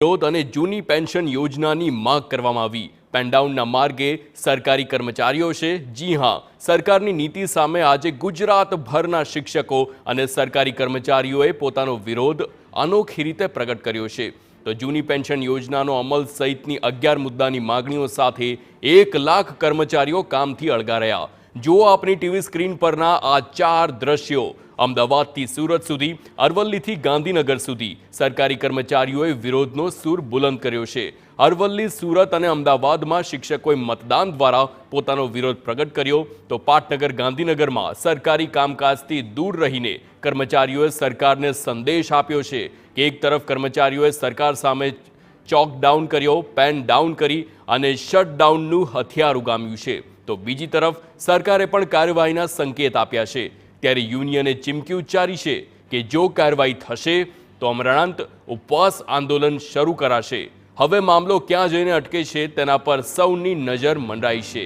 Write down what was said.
વિરોધ અને જૂની પેન્શન યોજનાની માંગ કરવામાં આવી। પેનડાઉનના માર્ગે સરકારી કર્મચારીઓ છે। જી હા, સરકારની નીતિ સામે આજે ગુજરાતભરના શિક્ષકો અને સરકારી કર્મચારીઓએ પોતાનો વિરોધ અનોખી રીતે પ્રગટ કર્યો છે। તો જૂની પેન્શન યોજનાનો અમલ સહિતની 11 મુદ્દાની માંગણીઓ સાથે 1 લાખ કર્મચારીઓ કામથી અળગા રહ્યા। જો આપની ટીવી સ્ક્રીન પરના આ 4 દ્રશ્યો અમદાવાદથી સુરત સુધી, અરવલ્લીથી ગાંધીનગર સુધી સરકારી કર્મચારીઓએ વિરોધનો સૂર બુલંદ કર્યો છે। અરવલ્લી, સુરત અને અમદાવાદમાં શિક્ષકોએ મતદાન દ્વારા પોતાનો વિરોધ પ્રગટ કર્યો, તો પાટનગર, ગાંધીનગરમાં સરકારી કામકાજથી દૂર રહીને કર્મચારીઓએ સરકારને સંદેશ આપ્યો છે કે એક તરફ કર્મચારીઓએ સરકાર સામે ચોક ડાઉન કર્યો, પેન ડાઉન કરી અને શટડાઉનનું હથિયાર ઉગામ્યું છે, તો બીજી તરફ સરકારે પણ કાર્યવાહીના સંકેત આપ્યા છે। ત્યારે યુનિયને ચીમકી ઉચ્ચારી છે કે જો કાર્યવાહી થશે તો અમરણાંત ઉપવાસ આંદોલન શરૂ કરાશે। હવે મામલો ક્યાં જઈને અટકે છે તેના પર સૌની નજર મંડાઈ છે।